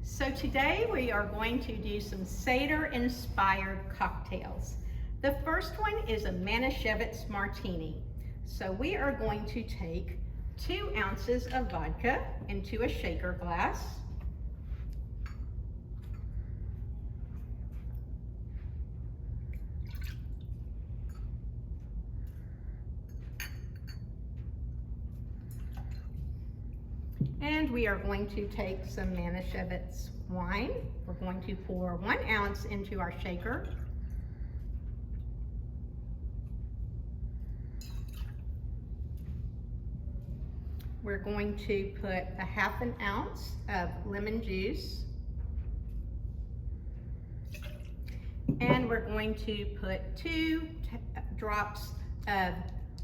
So today we are going to do some Seder inspired cocktails. The first one is a Manischewitz Martini. So we are going to take 2 ounces of vodka into a shaker glass. And we are going to take some Manischewitz wine. We're going to pour 1 ounce into our shaker. We're going to put a 1/2 ounce of lemon juice. And we're going to put 2 drops of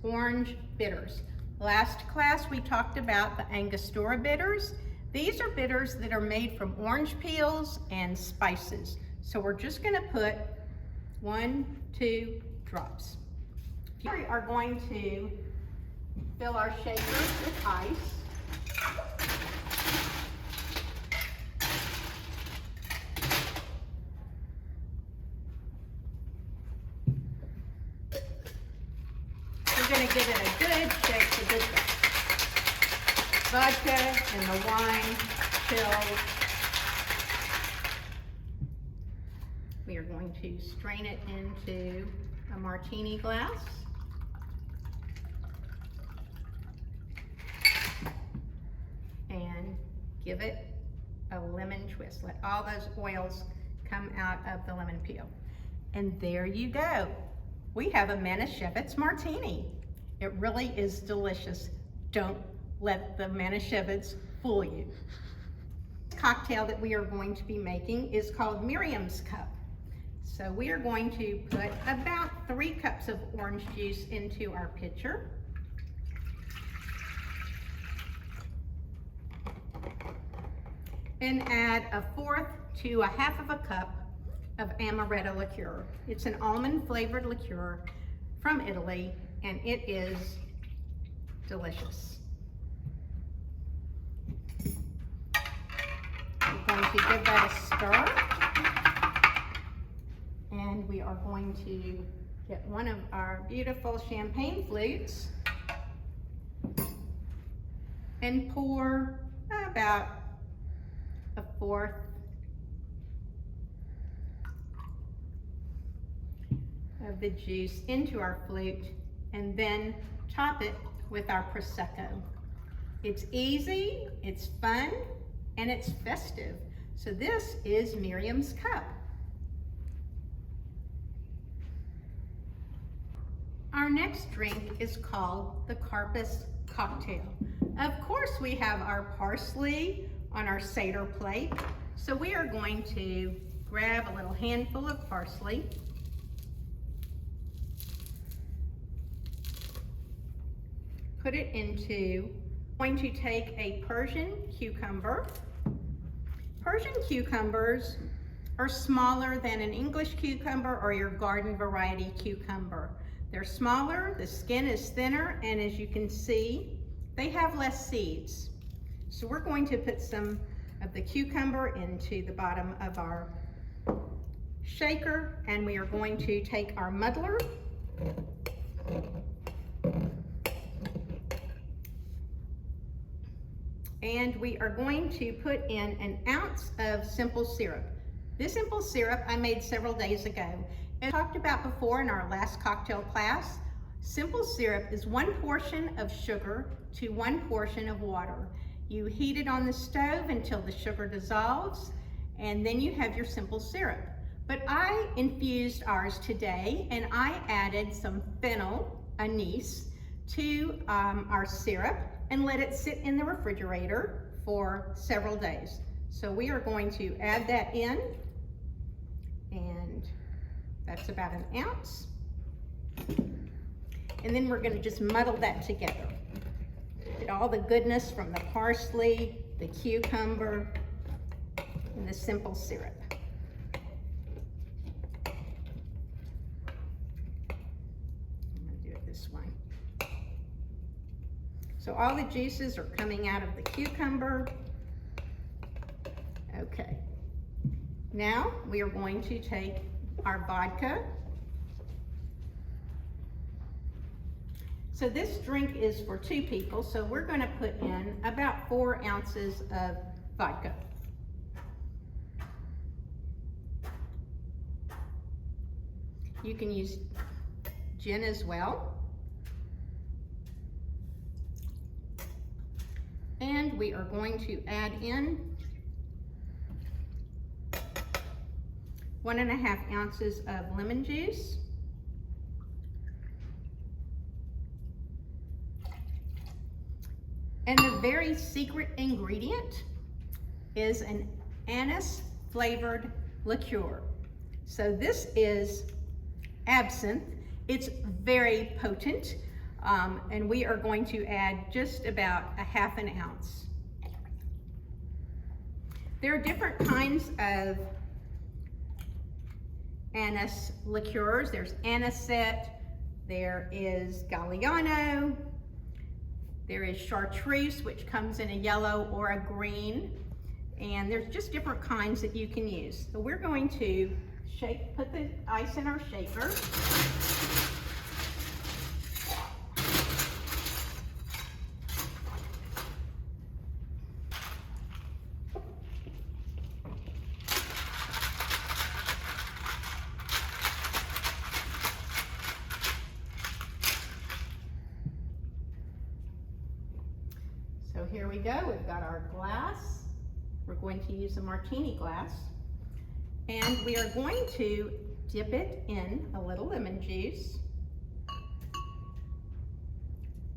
orange bitters. Last class we talked about the Angostura bitters. These are bitters that are made from orange peels and spices. So we're just going to put 1, 2 drops. We are going to fill our shaker with ice. We're going to give it a good shake to get the vodka and the wine chilled. We are going to strain it into a martini glass. And give it a lemon twist. Let all those oils come out of the lemon peel. And there you go. We have a Manischewitz Martini. It really is delicious. Don't let the Manischewitz fool you. The cocktail that we are going to be making is called Miriam's Cup. So we are going to put about 3 cups of orange juice into our pitcher. And add 1/4 to 1/2 cup of amaretto liqueur. It's an almond flavored liqueur from Italy, and it is delicious. We're going to give that a stir, and we are going to get one of our beautiful champagne flutes and pour about 1/4 of the juice into our flute, and then top it with our Prosecco. It's easy, it's fun, and it's festive. So this is Miriam's Cup. Our next drink is called the Carpus Cocktail. Of course, we have our parsley on our Seder plate. So we are going to grab a little handful of parsley. Put it into, going to take a Persian cucumber. Persian cucumbers are smaller than an English cucumber or your garden variety cucumber. They're smaller, the skin is thinner, and as you can see, they have less seeds. So we're going to put some of the cucumber into the bottom of our shaker, and we are going to take our muddler and we are going to put in 1 ounce of simple syrup. This simple syrup I made several days ago. As I talked about before in our last cocktail class, simple syrup is 1 portion of sugar to 1 portion of water. You heat it on the stove until the sugar dissolves, and then you have your simple syrup. But I infused ours today, and I added some fennel, anise, to our syrup and let it sit in the refrigerator for several days. So we are going to add that in, and that's about 1 ounce. And then we're going to just muddle that together. Get all the goodness from the parsley, the cucumber, and the simple syrup. I'm going to do it this way. So all the juices are coming out of the cucumber, Okay. Now we are going to take our vodka. So this drink is for 2 people, so we're going to put in about 4 ounces of vodka. You can use gin as well. And we are going to add in 1.5 ounces of lemon juice. And the very secret ingredient is an anise flavored liqueur. So this is absinthe. It's very potent, and we are going to add just about 1/2 ounce. There are different kinds of anise liqueurs. There's Haroset, there is Galliano, there is chartreuse, which comes in a yellow or a green, and there's just different kinds that you can use. So we're going to put the ice in our shaker. So here we go, we've got our glass. We're going to use a martini glass. And we are going to dip it in a little lemon juice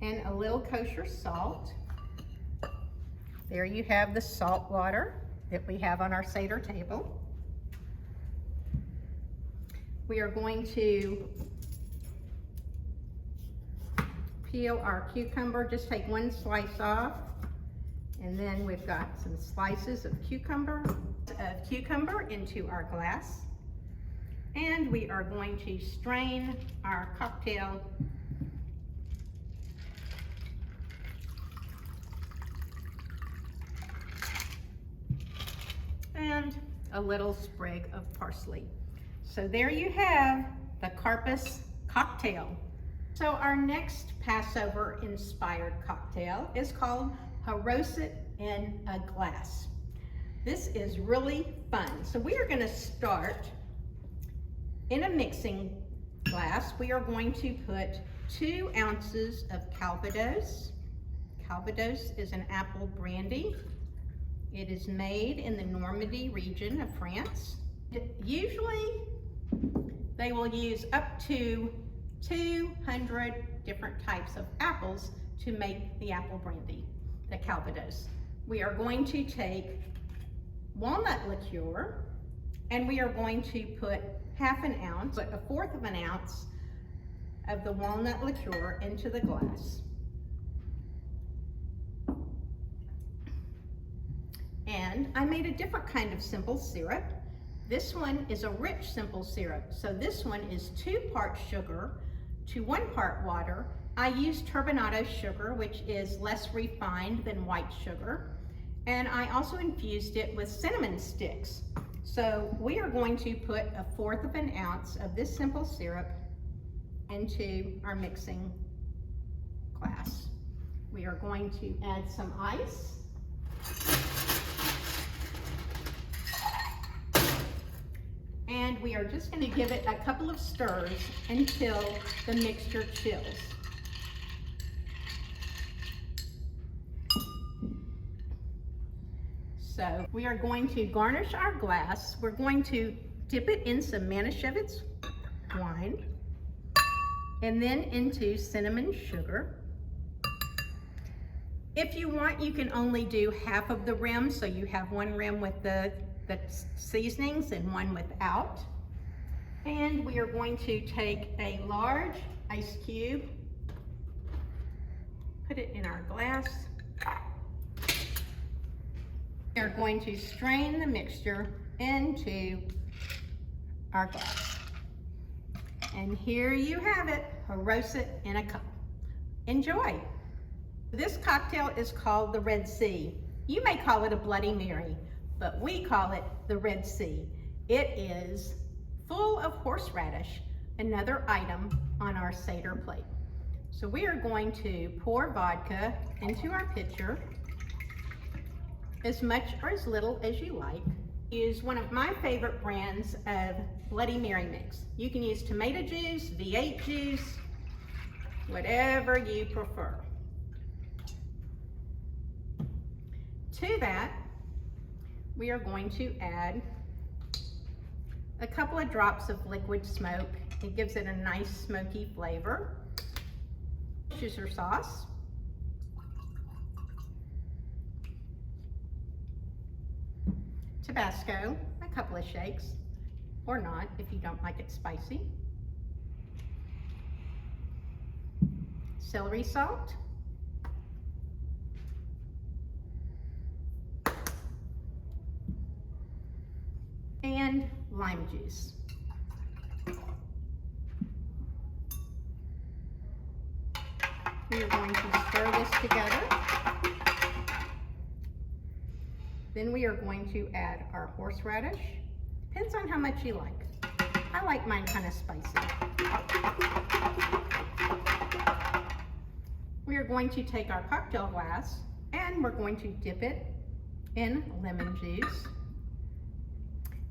and a little kosher salt. There you have the salt water that we have on our Seder table. We are going to peel our cucumber, just take 1 slice off, and then we've got some slices of cucumber into our glass. And we are going to strain our cocktail and a little sprig of parsley. So there you have the Carpus Cocktail. So our next Passover inspired cocktail is called Haroset in a glass. This is really fun. So we are going to start in a mixing glass. We are going to put 2 ounces of Calvados. Calvados is an apple brandy. It is made in the Normandy region of France. Usually they will use up to 200 different types of apples to make the apple brandy, the Calvados. We are going to take walnut liqueur, and we are going to put 1/2 ounce, but 1/4 of an ounce of the walnut liqueur into the glass. And I made a different kind of simple syrup. This one is a rich simple syrup. So this one is 2 parts sugar to 1 part water. I used turbinado sugar, which is less refined than white sugar. And I also infused it with cinnamon sticks. So we are going to put 1/4 of an ounce of this simple syrup into our mixing glass. We are going to add some ice. And we are just going to give it a couple of stirs until the mixture chills. So we are going to garnish our glass. We're going to dip it in some Manischewitz wine and then into cinnamon sugar. If you want, you can only do half of the rim, so you have 1 rim with the seasonings and 1 without. And we are going to take a large ice cube, put it in our glass. We are going to strain the mixture into our glass. And here you have it, Haroset in a cup. Enjoy. This cocktail is called the Red Sea. You may call it a Bloody Mary, but we call it the Red Sea. It is full of horseradish, another item on our Seder plate. So we are going to pour vodka into our pitcher, as much or as little as you like. Use one of my favorite brands of Bloody Mary mix. You can use tomato juice, V8 juice, whatever you prefer. To that, we are going to add a couple of drops of liquid smoke. It gives it a nice smoky flavor. Worcestershire sauce. Tabasco, a couple of shakes, or not if you don't like it spicy. Celery salt. And lime juice. We are going to stir this together. Then we are going to add our horseradish. Depends on how much you like. I like mine kind of spicy. We are going to take our cocktail glass and we're going to dip it in lemon juice.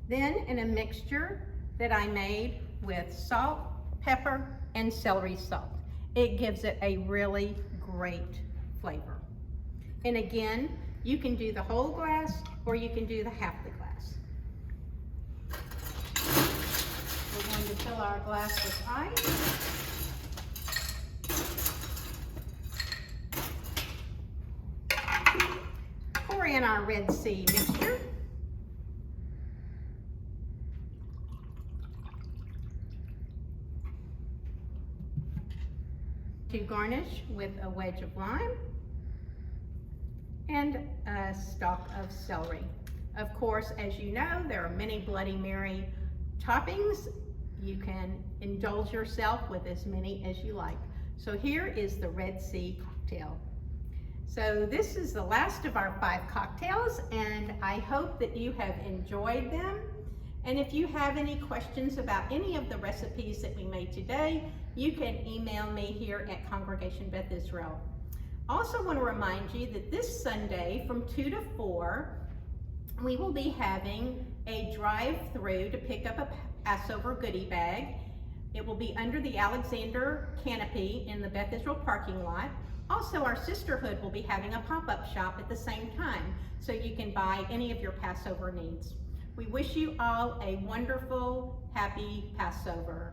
Then in a mixture that I made with salt, pepper, and celery salt. It gives it a really great flavor. And again, you can do the whole glass or you can do the half the glass. We're going to fill our glass with ice. Pour in our Red Sea mixture. To garnish with a wedge of lime and a stalk of celery. Of course, as you know, there are many Bloody Mary toppings. You can indulge yourself with as many as you like. So here is the Red Sea cocktail. So this is the last of our 5 cocktails, and I hope that you have enjoyed them. And if you have any questions about any of the recipes that we made today, you can email me here at Congregation Beth Israel. Also want to remind you that this Sunday from 2 to 4, we will be having a drive-through to pick up a Passover goodie bag. It will be under the Alexander canopy in the Beth Israel parking lot. Also, our sisterhood will be having a pop-up shop at the same time, so you can buy any of your Passover needs. We wish you all a wonderful, happy Passover.